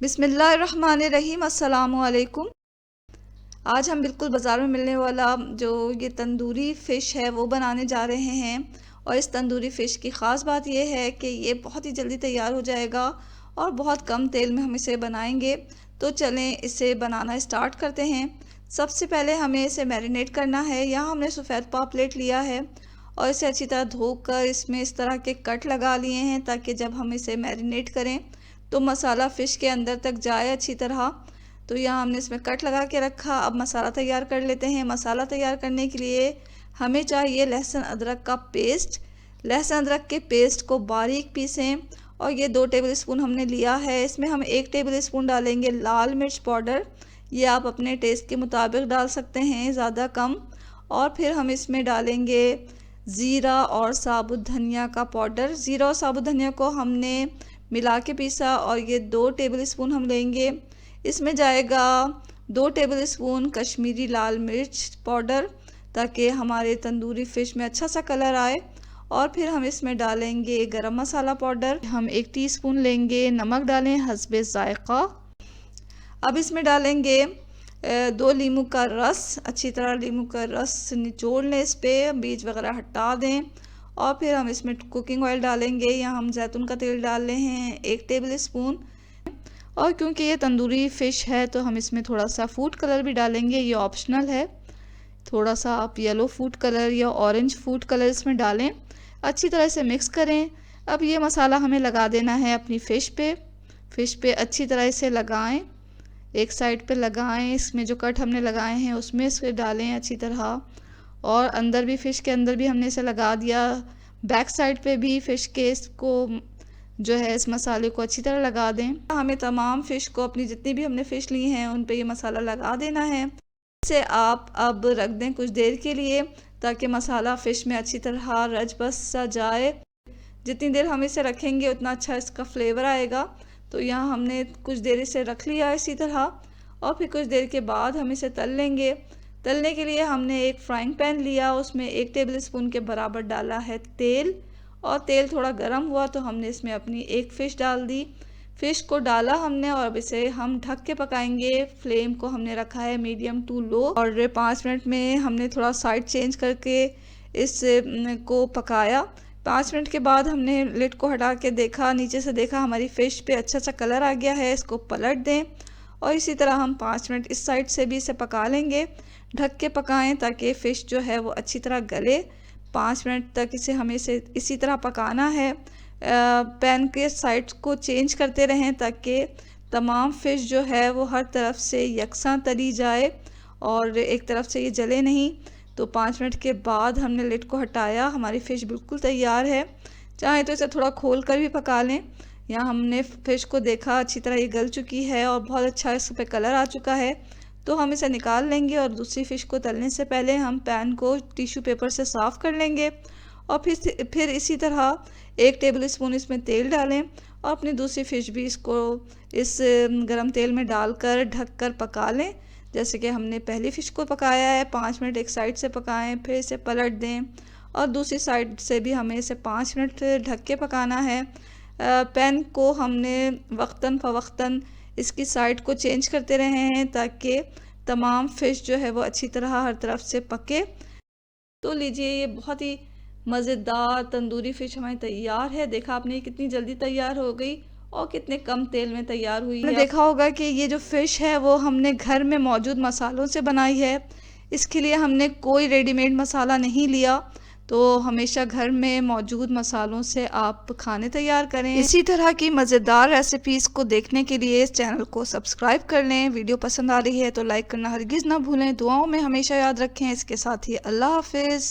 बिस्मिल्लाहिर्रहमानिर्रहीम। अस्सलामुअलैकुम। आज हम बिल्कुल बाज़ार में मिलने वाला जो ये तंदूरी फ़िश है वो बनाने जा रहे हैं। और इस तंदूरी फ़िश की ख़ास बात यह है कि ये बहुत ही जल्दी तैयार हो जाएगा और बहुत कम तेल में हम इसे बनाएंगे। तो चलें इसे बनाना स्टार्ट करते हैं। सबसे पहले हमें इसे मैरिनेट करना है। यहाँ हमने सफ़ेद पापलेट लिया है और इसे अच्छी तरह धोकर इसमें इस तरह के कट लगा लिए हैं ताकि जब हम इसे मैरिनेट करें तो मसाला फ़िश के अंदर तक जाए अच्छी तरह। तो यहाँ हमने इसमें कट लगा के रखा। अब मसाला तैयार कर लेते हैं। मसाला तैयार करने के लिए हमें चाहिए लहसुन अदरक का पेस्ट। लहसुन अदरक के पेस्ट को बारीक पीसें और ये 2 टेबल स्पून हमने लिया है। इसमें हम 1 टेबल स्पून डालेंगे लाल मिर्च पाउडर। ये आप अपने टेस्ट के मुताबिक डाल सकते हैं, ज़्यादा कम। और फिर हम इसमें डालेंगे ज़ीरा और साबुत धनिया का पाउडर। ज़ीरा और साबुत धनिया को हमने मिला के पीसा और ये 2 टेबल स्पून हम लेंगे। इसमें जाएगा 2 टेबल स्पून कश्मीरी लाल मिर्च पाउडर ताकि हमारे तंदूरी फ़िश में अच्छा सा कलर आए। और फिर हम इसमें डालेंगे गरम मसाला पाउडर। हम 1 टीस्पून लेंगे। नमक डालें हस्बे ज़ायक़ा। अब इसमें डालेंगे 2 नींबू का रस। अच्छी तरह नींबू का रस निचोड़ लें, इस पर बीज वगैरह हटा दें। और फिर हम इसमें कुकिंग ऑयल डालेंगे। यहाँ हम जैतून का तेल डाल रहे हैं 1 टेबल स्पून। और क्योंकि ये तंदूरी फ़िश है तो हम इसमें थोड़ा सा फूड कलर भी डालेंगे, ये ऑप्शनल है। थोड़ा सा आप येलो फूड कलर या ऑरेंज फूड कलर इसमें डालें। अच्छी तरह से मिक्स करें। अब ये मसाला हमें लगा देना है अपनी फ़िश पे अच्छी तरह से लगाएं। एक साइड पे लगाएं, इसमें जो कट हमने लगाए हैं उसमें इसे डालें अच्छी तरह। और अंदर भी फ़िश के अंदर भी हमने इसे लगा दिया। बैक साइड पे भी फ़िश के इसको जो है इस मसाले को अच्छी तरह लगा दें। हमें तमाम फ़िश को अपनी जितनी भी हमने फ़िश ली हैं उन पे ये मसाला लगा देना है। इसे आप अब रख दें कुछ देर के लिए ताकि मसाला फ़िश में अच्छी तरह रच बस सा जाए। जितनी देर हम इसे रखेंगे उतना अच्छा इसका फ्लेवर आएगा। तो यहाँ हमने कुछ देर इसे रख लिया इसी तरह। और फिर कुछ देर के बाद हम इसे तल लेंगे। तलने के लिए हमने एक फ्राइंग पैन लिया, उसमें 1 टेबल स्पून के बराबर डाला है तेल। और तेल थोड़ा गर्म हुआ तो हमने इसमें अपनी एक फ़िश डाल दी। फ़िश को डाला हमने और अब इसे हम ढक के पकाएंगे। फ्लेम को हमने रखा है मीडियम टू लो। और 5 मिनट में हमने थोड़ा साइड चेंज करके इस को पकाया। 5 मिनट के बाद हमने लिड को हटा के देखा, नीचे से देखा हमारी फ़िश पे अच्छा सा कलर आ गया है। इसको पलट दें और इसी तरह हम 5 मिनट इस साइड से भी इसे पका लेंगे। ढक के पकाएं ताकि फ़िश जो है वो अच्छी तरह गले। 5 मिनट तक इसे हमें इसी तरह पकाना है। पैन के साइड को चेंज करते रहें ताकि तमाम फ़िश जो है वो हर तरफ से यकसां तली जाए और एक तरफ से ये जले नहीं। तो 5 मिनट के बाद हमने लिड को हटाया। हमारी फ़िश बिल्कुल तैयार है। चाहे तो इसे थोड़ा खोल कर भी पका लें। यहाँ हमने फ़िश को देखा अच्छी तरह ये गल चुकी है और बहुत अच्छा इस पर कलर आ चुका है। तो हम इसे निकाल लेंगे और दूसरी फ़िश को तलने से पहले हम पैन को टिश्यू पेपर से साफ़ कर लेंगे। और फिर इसी तरह 1 टेबल स्पून इसमें तेल डालें और अपनी दूसरी फ़िश भी इसको इस गरम तेल में डालकर ढक कर पका लें। जैसे कि हमने पहली फ़िश को पकाया है। 5 मिनट एक साइड से पकाएं, फिर इसे पलट दें और दूसरी साइड से भी हमें इसे 5 मिनट ढक के पकाना है। पैन को हमने वक्तन फ़वक्तन इसकी साइड को चेंज करते रहे हैं ताकि तमाम फ़िश जो है वो अच्छी तरह हर तरफ से पके। तो लीजिए ये बहुत ही मज़ेदार तंदूरी फ़िश हमारी तैयार है। देखा आपने कितनी जल्दी तैयार हो गई और कितने कम तेल में तैयार हुई है। देखा होगा कि ये जो फ़िश है वो हमने घर में मौजूद मसालों से बनाई है। इसके लिए हमने कोई रेडीमेड मसाला नहीं लिया। तो हमेशा घर में मौजूद मसालों से आप खाने तैयार करें। इसी तरह की मज़ेदार रेसिपीज़ को देखने के लिए इस चैनल को सब्सक्राइब कर लें। वीडियो पसंद आ रही है तो लाइक करना हरगिज़ ना भूलें। दुआओं में हमेशा याद रखें। इसके साथ ही अल्लाह हाफ़िज़।